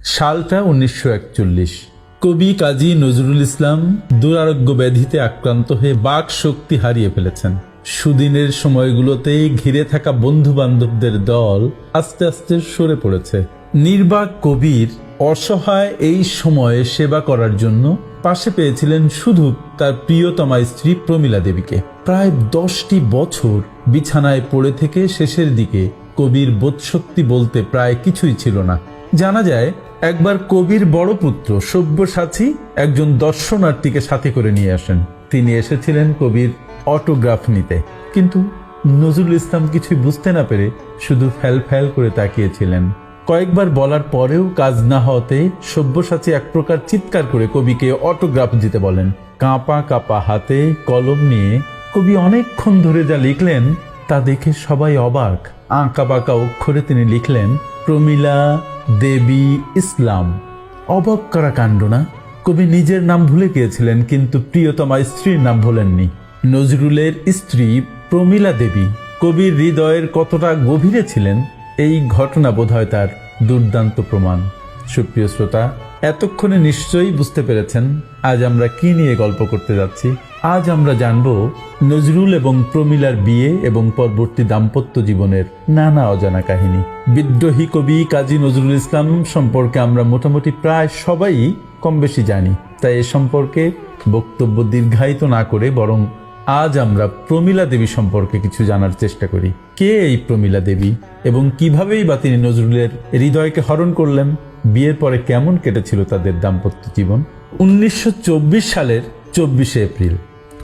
সালটা 1941। কবি কাজী নজরুল ইসলাম দুরারোগ্য ব্যাধিতে আক্রান্ত হয়ে বাক শক্তি হারিয়ে ফেলেছেন। সুদিনের সময়গুলোতেই ঘিরে থাকা বন্ধু বান্ধবদের দল আস্তে আস্তে সরে পড়েছে। নির্বাক কবির অসহায় এই সময়ে সেবা করার জন্য পাশে পেয়েছিলেন শুধু তার প্রিয়তমা স্ত্রী প্রমীলা দেবীকে। প্রায় 10টি বছর বিছানায় পড়ে থেকে শেষের দিকে কবির বোধশক্তি বলতে প্রায় কিছুই ছিল না। জানা যায় একবার কবির বড় পুত্র সব্যসাচী একজন দর্শনার্থীকে সাথে করে নিয়ে আসেন। তিনি এসেছিলেন কবির অটোগ্রাফ নিতে, কিন্তু নজরুল ইসলাম কিছুই বুঝতে না পেরে শুধু ফ্যাল ফ্যাল করে তাকিয়েছিলেন। কয়েকবার বলার পরেও কাজ না হওয়াতে সব্যসাচী এক প্রকার চিৎকার করে কবিকে অটোগ্রাফ দিতে বলেন। কাঁপা কাঁপা হাতে কলম নিয়ে কবি অনেকক্ষণ ধরে যা লিখলেন তা দেখে সবাই অবাক। আঁকা বাঁকা অক্ষরে তিনি লিখলেন, প্রমীলা দেবী ইসলাম। অবাক করা কাণ্ড না? কবি নিজের নাম ভুলে গিয়েছিলেন, কিন্তু প্রিয়তমা স্ত্রীর নাম ভোলেননি। নজরুলের স্ত্রী প্রমীলা দেবী কবির হৃদয়ের কতটা গভীরে ছিলেন, এই ঘটনা বোধহয় তার দুর্দান্ত প্রমাণ। সুপ্রিয় শ্রোতা, এতক্ষণে নিশ্চয়ই বুঝতে পেরেছেন আজ আমরা কি নিয়ে গল্প করতে যাচ্ছি। আজ আমরা জানব নজরুল এবং প্রমীলার বিয়ে এবং পরবর্তী দাম্পত্য জীবনের নানা অজানা কাহিনী। বিদ্রোহী কবি কাজী নজরুল ইসলাম সম্পর্কে আমরা মোটামুটি প্রায় সবাই কম বেশি জানি, তাই এ সম্পর্কে বক্তব্য দীর্ঘায়িত না করে বরং আজ আমরা প্রমীলা দেবী সম্পর্কে কিছু জানার চেষ্টা করি। কে এই প্রমীলা দেবী এবং কিভাবেই বা তিনি নজরুলের হৃদয়কে হরণ করলেন? বিয়ের পরে কেমন কেটেছিল তাদের দাম্পত্য জীবন? 1924 সালের 24শে এপ্রিল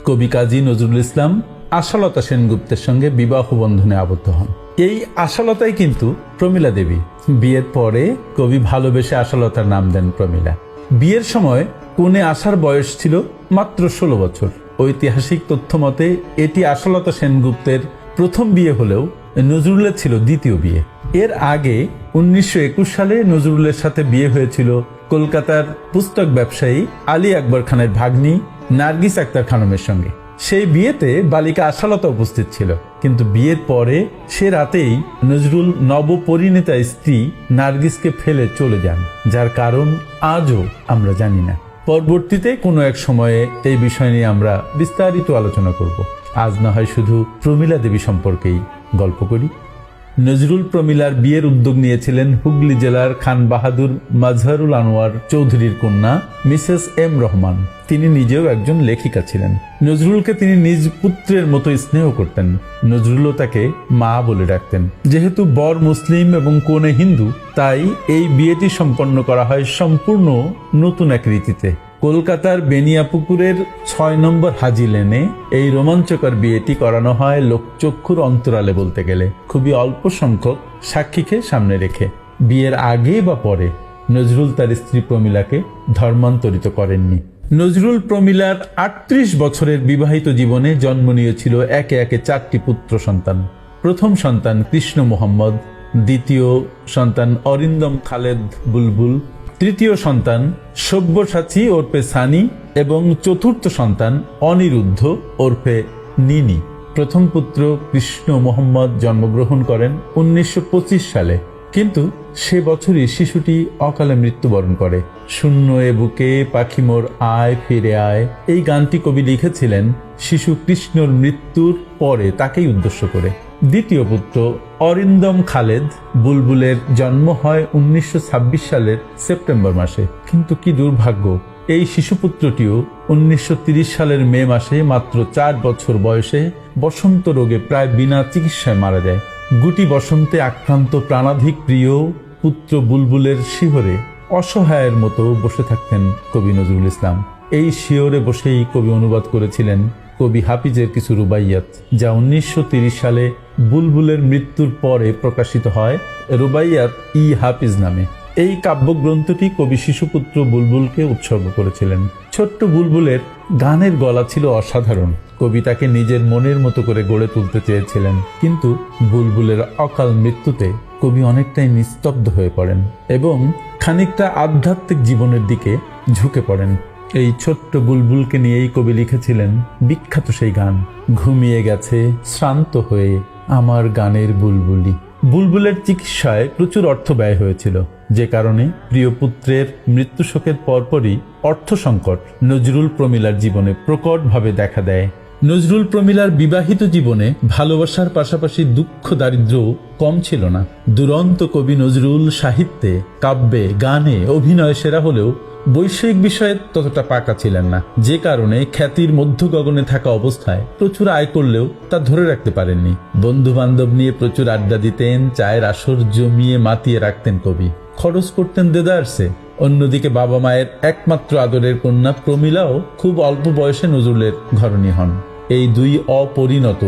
কবি কাজী নজরুল ইসলাম আশালতা সেনগুপ্তের সঙ্গে বিবাহ বন্ধনে আবদ্ধ হন। এই আশালতাই কিন্তু প্রমীলা দেবী। বিয়ের পরে কবি ভালোবেসে আশালতার নাম দেন প্রমীলা। বিয়ের সময় কনে আসার বয়স ছিল মাত্র 16 বছর। ঐতিহাসিক তথ্য মতে এটি আশালতা সেনগুপ্তের প্রথম বিয়ে হলেও নজরুলের ছিল দ্বিতীয় বিয়ে। এর আগে 1921 সালে নজরুলের সাথে বিয়ে হয়েছিল কলকাতার পুস্তক ব্যবসায়ী আলী আকবর খানের ভাগ্নি নার্গিস আক্তার খানমের সঙ্গে। সেই বিয়েতে বালিকা আশালতা উপস্থিত ছিল, কিন্তু বিয়ের পরে সে রাতেই নজরুল নবপরিণীতা স্ত্রী নার্গিসকে ফেলে চলে যান, যার কারণ আজও আমরা জানি না। পরবর্তীতে কোনো এক সময়ে এই বিষয় নিয়ে আমরা বিস্তারিত আলোচনা করব। আজ না হয় শুধু প্রমীলা দেবী সম্পর্কেই গল্প করি। নজরুল প্রমীলার বিয়ের উদ্যোগ নিয়েছিলেন হুগলি জেলার খান বাহাদুর মাজহারুল আনোয়ার চৌধুরীর কন্যা মিসেস এম রহমান। তিনি নিজেও একজন লেখিকা ছিলেন। নজরুলকে তিনি নিজ পুত্রের মতো স্নেহ করতেন। নজরুলও তাকে মা বলে ডাকতেন। যেহেতু বর মুসলিম এবং কনে হিন্দু, তাই এই বিয়েটি সম্পন্ন করা হয় সম্পূর্ণ নতুন এক রীতিতে। কলকাতার বেনিয়াপুকুরের 6 নম্বর হাজি লেনে এই রোমাঞ্চকর বিয়েটি করানো হয় লোকচক্ষুর অন্তরালে, বলতে গেলে খুবই অল্প সংখ্যক সাক্ষীকে সামনে রেখে। বিয়ের আগে বা পরে নজরুল তার স্ত্রী প্রমীলাকে ধর্মান্তরিত করেননি। নজরুল প্রমীলার 38 বছরের বিবাহিত জীবনে জন্ম নিয়েছিল একে একে 4টি পুত্র সন্তান। প্রথম সন্তান কৃষ্ণ মোহাম্মদ, দ্বিতীয় সন্তান অরিন্দম খালেদ বুলবুল, তৃতীয় সন্তান সব্যসাচী ওরফে সানি এবং চতুর্থ সন্তান অনিরুদ্ধ ওরফে নিনি। প্রথম পুত্র কৃষ্ণ মোহাম্মদ জন্মগ্রহণ করেন 1925 সালে, কিন্তু সে বছরই শিশুটি অকালে মৃত্যুবরণ করে। শূন্য এ বুকে পাখি মোর আয় ফিরে আয়, এই গানটি কবি লিখেছিলেন শিশু কৃষ্ণর মৃত্যুর পরে তাকেই উদ্দেশ্য করে। দ্বিতীয় পুত্র অরিন্দম খালেদ বুলবুলের জন্ম হয় 1926 সালের সেপ্টেম্বর মাসে, কিন্তু কি দুর্ভাগ্য, এই শিশুপুত্রটিও 1930 সালের মে মাসে মাত্র 4 বছর বয়সে বসন্ত রোগে প্রায় বিনা চিকিৎসায় মারা যায়। গুটি বসন্তে আক্রান্ত প্রাণাধিক প্রিয় পুত্র বুলবুলের শিহরে অসহায়ের মতো বসে থাকতেন কবি নজরুল ইসলাম। এই শিহরে বসেই কবি অনুবাদ করেছিলেন কবি হাফিজের কিছু রুবাইয়াত, যা 1930 সালে বুলবুলের মৃত্যুর পরে প্রকাশিত হয় রুবাইয়াত ই হাফিজ নামে। এই কাব্যগ্রন্থটি কবি শিশুপুত্র বুলবুলকে উৎসর্গ করেছিলেন। ছোট্ট বুলবুলের গানের গলা ছিল অসাধারণ। কবি তাকে নিজের মনের মতো করে গড়ে তুলতে চেয়েছিলেন, কিন্তু বুলবুলের অকাল মৃত্যুতে কবি অনেকটাই নিস্তব্ধ হয়ে পড়েন এবং খানিকটা আধ্যাত্মিক জীবনের দিকে ঝুঁকে পড়েন। এই ছোট্ট বুলবুলকে নিয়েই কবি লিখেছিলেন বিখ্যাত সেই গান, ঘুমিয়ে গেছে শ্রান্ত হয়ে আমার গানের বুলবুলি। বুলবুলের চিকিৎসায় প্রচুর অর্থ ব্যয় হয়েছিল। যে কারণে প্রিয় পুত্রের মৃত্যু শোকের পরপরই অর্থ সংকট নজরুল প্রমিলার জীবনে প্রকটভাবে দেখা দেয়। নজরুল প্রমিলার বিবাহিত জীবনে ভালোবাসার পাশাপাশি দুঃখ দারিদ্র্যও কম ছিল না। দুরন্ত কবি নজরুল সাহিত্যে, কাব্যে, গানে, অভিনয়ে সেরা হলেও বৈষয়িক বিষয়ে ততটা পাকা ছিলেন না, যে কারণে খ্যাতির মধ্য গগনে থাকা অবস্থায় প্রচুর আয় করলেও তা ধরে রাখতে পারেননি। বন্ধু বান্ধব নিয়ে প্রচুর আড্ডা দিতেন, চায়ের আসর জমিয়ে মাতিয়ে রাখতেন কবি, খরচ করতেন দেদারসে। অন্যদিকে বাবা মায়ের একমাত্র আদরের কন্যা প্রমিলাও খুব অল্প বয়সে নজরুলের ঘরণী হন। এই দুই অপরিণত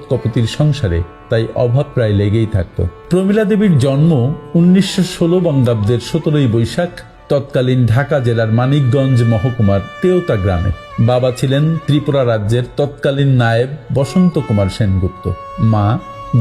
কপতির সংসারে তাই অভাব প্রায় লেগেই থাকত। প্রমিলা দেবীর জন্ম 1916 বঙ্গাব্দের 17 বৈশাখ তৎকালীন ঢাকা জেলার মানিকগঞ্জ মহকুমার তেওতা গ্রামে। বাবা ছিলেন ত্রিপুরা রাজ্যের তৎকালীন নায়েব বসন্ত কুমার সেনগুপ্ত, মা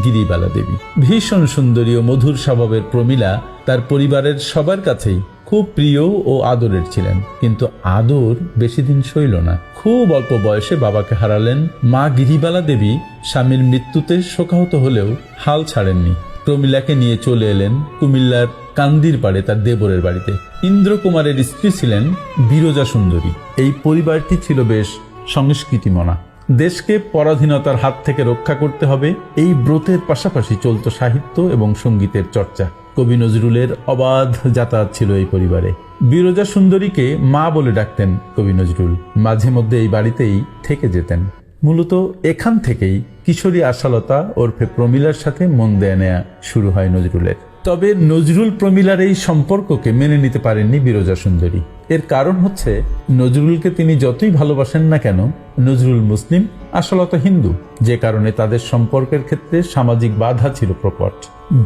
গিরিবালা দেবী। ভীষণ সুন্দরী ও মধুর স্বভাবের প্রমিলা তার পরিবারের সবার কাছেই খুব প্রিয় ও আদরের ছিলেন, কিন্তু আদর বেশি দিন সইল না। খুব অল্প বয়সে বাবাকে হারালেন। মা গিরিবালা দেবী স্বামীর মৃত্যুতে শোকাহত হলেও হাল ছাড়েননি। প্রমিলাকে নিয়ে চলে এলেন কুমিল্লার কান্দির পাড়ে তার দেবরের বাড়িতে। ইন্দ্র কুমারের স্ত্রী ছিলেন বিরজা সুন্দরী। এই পরিবারটি ছিল বেশ সংস্কৃতিমনা। দেশকে পরাধীনতার হাত থেকে রক্ষা করতে হবে, এই ব্রতের পাশাপাশি চলত সাহিত্য এবং সঙ্গীতের চর্চা। কবি নজরুলের অবাধ যাতায়াত ছিল এই পরিবারে। বিরজা সুন্দরীকে মা বলে ডাকতেন কবি নজরুল। মাঝে মধ্যে এই বাড়িতেই থেকে যেতেন। মূলত এখান থেকেই কিশোরী আশালতা ওরফে প্রমিলার সাথে মন দেয়া নেয়া শুরু হয় নজরুলের। তবে নজরুল প্রমিলার এই সম্পর্ককে মেনে নিতে পারেননি বিরজা সুন্দরী। এর কারণ হচ্ছে, নজরুলকে তিনি যতই ভালোবাসেন না কেন, নজরুল মুসলিম, আশালতা হিন্দু, যে কারণে তাদের সম্পর্কের ক্ষেত্রে সামাজিক বাধা ছিল প্রকট।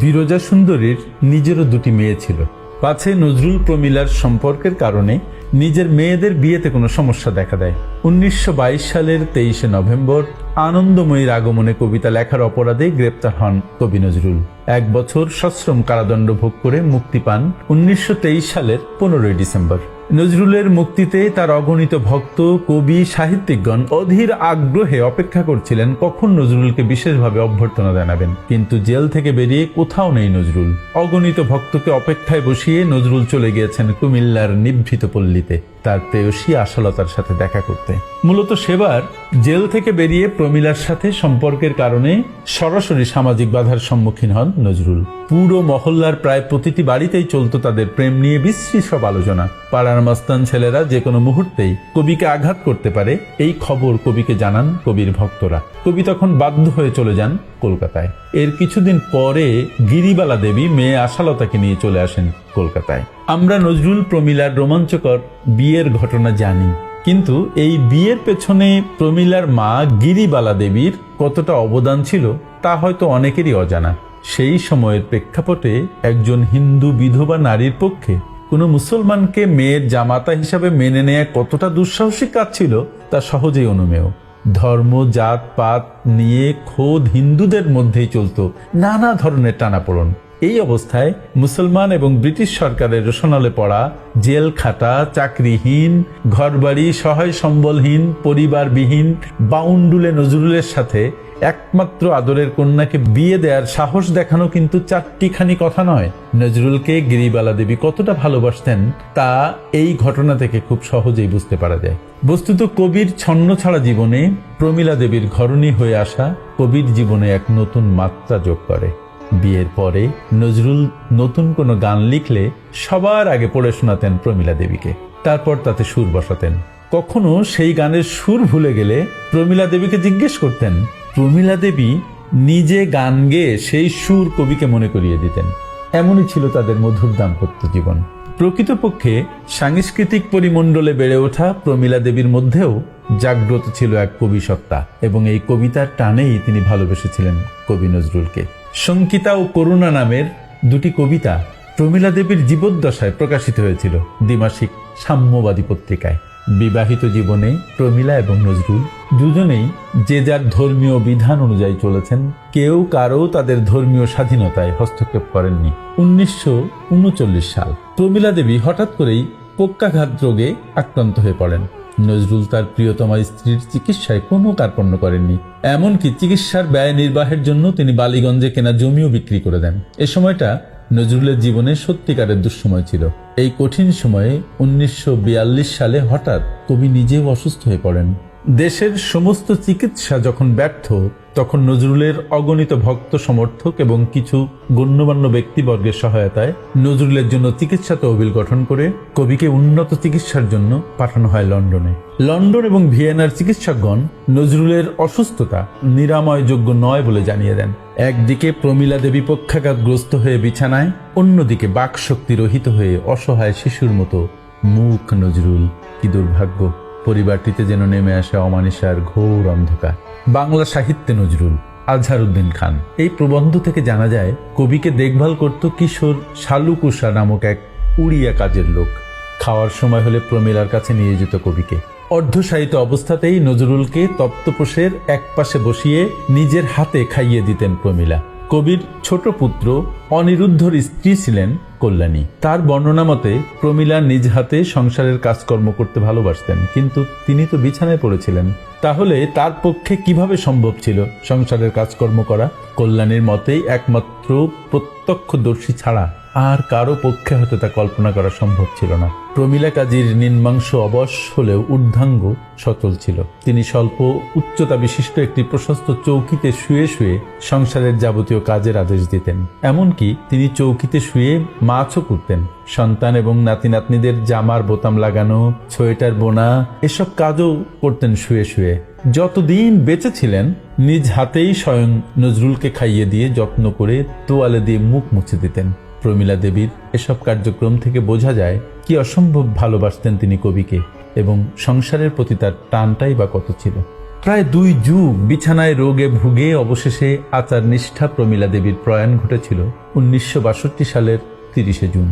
বিরজা সুন্দরীর নিজেরও দুটি মেয়ে ছিল। পাছে নজরুল প্রমিলার সম্পর্কের কারণে নিজের মেয়েদের বিয়েতে কোনো সমস্যা দেখা দেয়। 1922 সালের 23 নভেম্বর আনন্দময়ীর আগমনে কবিতা লেখার অপরাধে গ্রেপ্তার হন কবি নজরুল। 1 বছর সশ্রম কারাদণ্ড ভোগ করে মুক্তি পান 1923 সালের 15 ডিসেম্বর। নজরুলের মুক্তিতে তার অগণিত ভক্ত, কবি, সাহিত্যিকগণ অধীর আগ্রহে অপেক্ষা করছিলেন কখন নজরুলকে বিশেষভাবে অভ্যর্থনা জানাবেন। কিন্তু জেল থেকে বেরিয়ে কোথাও নেই নজরুল। অগণিত ভক্তকে অপেক্ষায় বসিয়ে নজরুল চলে গিয়েছেন কুমিল্লার নিভৃত পল্লীতে তার প্রেয়সী আশালতার সাথে দেখা করতে। মূলত সেবার জেল থেকে বেরিয়ে প্রমিলার সাথে সম্পর্কের কারণে সরাসরি সামাজিক বাধার সম্মুখীন হন নজরুল। পুরো মহল্লার প্রায় প্রতিটি বাড়িতেই চলত তাদের প্রেম নিয়ে বিশ্রী সব আলোচনা। পাড়ার মাস্তান ছেলেরা যে কোনো মুহূর্তেই কবিকে আঘাত করতে পারে, এই খবর কবিকে জানান কবির ভক্তরা। কবি তখন বাধ্য হয়ে চলে যান কলকাতায়। এর কিছুদিন পরে গিরিবালা দেবী মেয়ে আশালতাকে নিয়ে চলে আসেন কলকাতায়। আমরা নজরুল প্রমিলার রোমাঞ্চকর বিয়ের ঘটনা জানি, কিন্তু এই বিয়ের পেছনে প্রমিলার মা গিরিবালা দেবীর কতটা অবদান ছিল তা হয়তো অনেকেরই অজানা। সেই সময়ের প্রেক্ষাপটে একজন হিন্দু বিধবা নারীর পক্ষে কোনো মুসলমানকে মেয়ের জামাতা হিসাবে মেনে নেয়া কতটা দুঃসাহসিক কাজ ছিল তা সহজেই অনুমেয়। ধর্ম, জাত পাত নিয়ে খোদ হিন্দুদের মধ্যেই চলত নানা ধরনের টানাপোড়েন। এই অবস্থায় মুসলমান এবং ব্রিটিশ সরকারের রোশনালে পড়া, জেল খাটা, চাকরিহীন, ঘরবাড়ি, সহায় সম্বলহীন, পরিবারবিহীন বাউন্ডুলে নজরুলের সাথে একমাত্র আদরের কন্যাকে বিয়ে দেওয়ার সাহস দেখানো কিন্তু চারটিখানি কথা নয়। নজরুলকে গিরিবালা দেবী কতটা ভালোবাসতেন তা এই ঘটনা থেকে খুব সহজেই বুঝতে পারা যায়। বস্তুত কবির ছন্নছাড়া জীবনে প্রমিলা দেবীর ঘরণী হয়ে আসা কবির জীবনে এক নতুন মাত্রা যোগ করে। বিয়ের পরে নজরুল নতুন কোনো গান লিখলে সবার আগে পড়ে শোনাতেন প্রমিলা দেবীকে, তারপর তাতে সুর বসাতেন। কখনো সেই গানের সুর ভুলে গেলে প্রমিলা দেবীকে জিজ্ঞেস করতেন। প্রমিলা দেবী নিজে গান গেয়ে সেই সুর কবিকে মনে করিয়ে দিতেন। এমনই ছিল তাদের মধুর দাম্পত্য জীবন। প্রকৃতপক্ষে সাংস্কৃতিক পরিমণ্ডলে বেড়ে ওঠা প্রমিলা দেবীর মধ্যেও জাগ্রত ছিল এক কবি সত্তা, এবং এই কবিতার টানেই তিনি ভালোবেসেছিলেন কবি নজরুলকে। শঙ্কিতা ও করুণা নামের দুটি কবিতা প্রমিলা দেবীর জীবদ্দশায় প্রকাশিত হয়েছিল দ্বিমাসিক সাম্যবাদী পত্রিকায়। বিবাহিত জীবনে প্রমিলা এবং নজরুল দুজনেই যে যার ধর্মীয় বিধান অনুযায়ী চলেছেন। কেউ কারো তাদের ধর্মীয় স্বাধীনতায় হস্তক্ষেপ করেননি। 1939 সাল প্রমিলা দেবী হঠাৎ করেই পক্ষাঘাত রোগে আক্রান্ত হয়ে পড়েন। নজরুল তার প্রিয়তমা স্ত্রীর চিকিৎসায় কোনো কার্পণ্য করেননি। এমনকি চিকিৎসার ব্যয় নির্বাহের জন্য তিনি বালিগঞ্জে কেনা জমিও বিক্রি করে দেন। এ সময়টা নজরুলের জীবনে সত্যিকারের দুঃসময় ছিল। এই কঠিন সময়ে 1942 সালে হঠাৎ কবি নিজেও অসুস্থ হয়ে পড়েন। দেশের সমস্ত চিকিৎসা যখন ব্যর্থ, তখন নজরুলের অগণিত ভক্ত সমর্থক এবং কিছু গণ্যমান্য ব্যক্তিবর্গের সহায়তায় নজরুলের জন্য চিকিৎসা তহবিল গঠন করে কবিকে উন্নত চিকিৎসার জন্য পাঠানো হয় লন্ডনে। লন্ডন এবং ভিয়েনার চিকিৎসকগণ নজরুলের অসুস্থতা নিরাময়যোগ্য নয় বলে জানিয়ে দেন। একদিকে প্রমীলা দেবী পক্ষাঘাতগ্রস্ত হয়ে বিছানায়, অন্যদিকে বাকশক্তি রহিত হয়ে অসহায় শিশুর মতো মুখ নজরুল। কি দুর্ভাগ্য! পরিবারটিতে যেন নেমে আসে অমানিসার ঘোর অন্ধকার। বাংলা সাহিত্যে নজরুল। আজহারউদ্দিন খান। এই প্রবন্ধ থেকে জানা যায় কবিকে দেখভাল করত কিশোর শালুকুষা নামক এক উড়িয়া কাজের লোক। খাওয়ার সময় হলে প্রমীলার কাছে নিয়ে যেত কবিকে। অর্ধশায়িত অবস্থাতেই নজরুলকে তক্তপোষের এক পাশে বসিয়ে নিজের হাতে খাইয়ে দিতেন প্রমীলা। কবির ছোট পুত্র অনিরুদ্ধর স্ত্রী ছিলেন কল্যাণী। তার বর্ণনা মতে প্রমীলা নিজ হাতে সংসারের কাজকর্ম করতে ভালোবাসতেন, কিন্তু তিনি তো বিছানায় পড়েছিলেন। তাহলে তার পক্ষে কিভাবে সম্ভব ছিল সংসারের কাজকর্ম করা? কল্যাণীর মতেই একমাত্র প্রত্যক্ষদর্শী ছাড়া আর কারো পক্ষে হয়তো তা কল্পনা করা সম্ভব ছিল না। প্রমীলা কাজীর নিম্নাংশ অবশ হলেও ঊর্ধ্বাঙ্গ সচল ছিল। তিনি স্বল্প উচ্চতা বিশিষ্ট একটি প্রশস্ত চৌকিতে শুয়ে শুয়ে সংসারের যাবতীয় কাজের আদেশ দিতেন। এমনকি তিনি চৌকিতে শুয়ে মাছও করতেন। সন্তান এবং নাতি নাতনিদের জামার বোতাম লাগানো, সোয়েটার বোনা, এসব কাজও করতেন শুয়ে শুয়ে। যতদিন বেঁচে ছিলেন নিজ হাতেই স্বয়ং নজরুলকে খাইয়ে দিয়ে যত্ন করে তোয়ালে দিয়ে মুখ মুছে দিতেন। প্রমীলা দেবীর এসব কার্যক্রম থেকে বোঝা যায় কি অসম্ভব ভালোবাসতেন তিনি কবিকে, এবং সংসারের প্রতি তার টানটাই বা কত ছিল। প্রায় 2 যুগ বিছানায় রোগে ভুগে অবশেষে আচার নিষ্ঠা প্রমীলা দেবীর প্রয়াণ ঘটেছিল 1962 সালের 30শে জুন।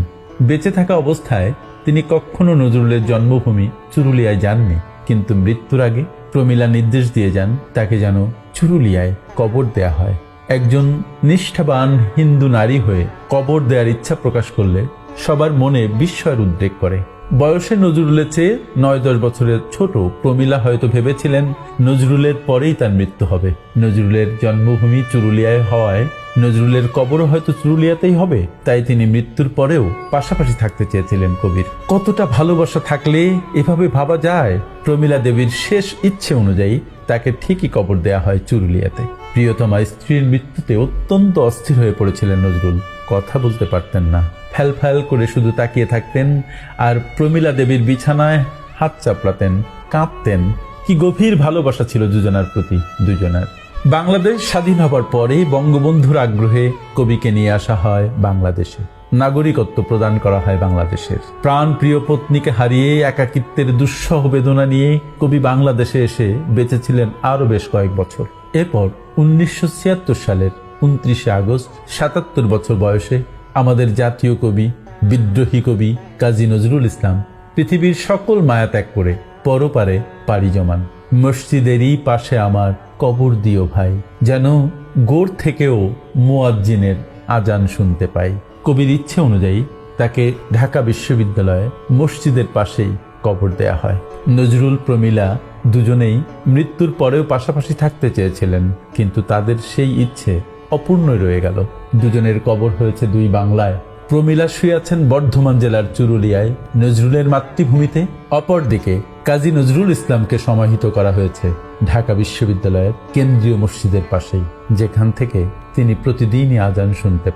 বেঁচে থাকা অবস্থায় তিনি কখনো নজরুলের জন্মভূমি চুরুলিয়ায় যাননি, কিন্তু মৃত্যুর আগে প্রমীলা নির্দেশ দিয়ে যান তাকে যেন চুরুলিয়ায় কবর দেয়া হয়। একজন নিষ্ঠাবান হিন্দু নারী হয়ে কবর দেওয়ার ইচ্ছা প্রকাশ করলে সবার মনে বিস্ময়ের উদ্রেক করে। বয়সে নজরুলের চেয়ে 9-10 বছরের ছোট প্রমীলা হয়তো ভেবেছিলেন নজরুলের পরেই তার মৃত্যু হবে। নজরুলের জন্মভূমি চুরুলিয়ায় হওয়ায় নজরুলের কবরও হয়তো চুরুলিয়াতেই হবে, তাই তিনি মৃত্যুর পরেও পাশাপাশি থাকতে চেয়েছিলেন কবির। কতটা ভালোবাসা থাকলে এভাবে ভাবা যায়? প্রমীলা দেবীর শেষ ইচ্ছে অনুযায়ী তাকে ঠিকই কবর দেয়া হয় চুরুলিয়াতে। প্রিয়তমা স্ত্রীর মৃত্যুতে অত্যন্ত অস্থির হয়ে পড়েছিলেন নজরুল। কথা বলতে পারতেন না, ফ্যাল ফ্যাল করে শুধু তাকিয়ে থাকতেন আর প্রমীলা দেবীর বিছানায় হাত চাপড়াতেন, কাঁদতেন। কি গভীর ভালোবাসা ছিল দুজনার প্রতি দুজনার। বাংলাদেশ স্বাধীন হবার পরে বঙ্গবন্ধুর আগ্রহে কবিকে নিয়ে আসা হয় বাংলাদেশে। নাগরিকত্ব প্রদান করা হয় বাংলাদেশের। প্রাণ প্রিয় পত্নীকে হারিয়ে একাকিত্বের দুঃসহ বেদনা নিয়ে কবি বাংলাদেশে এসে বেঁচেছিলেন আরো বেশ কয়েক বছর। এরপর 1976 সালের 29শে আগস্ট 77 বছর বয়সে আমাদের জাতীয় কবি, বিদ্রোহী কবি কাজী নজরুল ইসলাম পৃথিবীর সকল মায়া ত্যাগ করে পরপারে পাড়ি জমান। মসজিদেরই পাশে আমার কবর দিও ভাই, যেন গোর থেকেও মুয়াজ্জিনের আজান শুনতে পাই। কবির ইচ্ছে অনুযায়ী তাকে ঢাকা বিশ্ববিদ্যালয়ে মসজিদের পাশেই কবর দেয়া হয়। নজরুল প্রমীলা দুজনেই মৃত্যুর পরেও পাশাপাশি থাকতে চেয়েছিলেন, কিন্তু তাদের সেই ইচ্ছে অপূর্ণই রয়ে গেল। দুজনের কবর হয়েছে 2 বাংলায়। প্রমীলা শুয়ে আছেন বর্ধমান জেলার চুরুলিয়ায়, নজরুলের মাতৃভূমিতে। অপরদিকে কাজী নজরুল ইসলামকে সমাহিত করা হয়েছে ঢাকা বিশ্ববিদ্যালয়ের কেন্দ্রীয় মসজিদের পাশেই, যেখান থেকে তিনি প্রতিদিনই আজান শুনতে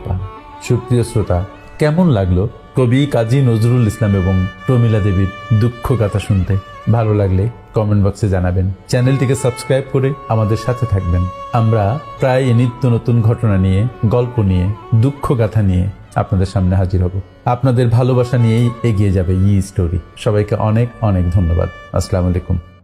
পান। সুপ্রিয় শ্রোতা, কেমন লাগলো কবি কাজী নজরুল ইসলাম এবং প্রমীলা দেবীর দুঃখ গাথা শুনতে? ভালো লাগলে কমেন্ট বক্সে জানাবেন। চ্যানেলটিকে সাবস্ক্রাইব করে আমাদের সাথে থাকবেন। আমরা প্রায় নিত্য নতুন ঘটনা নিয়ে, গল্প নিয়ে, দুঃখ গাথা নিয়ে আপনাদের সামনে হাজির হব। আপনাদের ভালোবাসা নিয়েই এগিয়ে যাবে স্টোরি। সবাইকে অনেক অনেক ধন্যবাদ। আসসালামু আলাইকুম।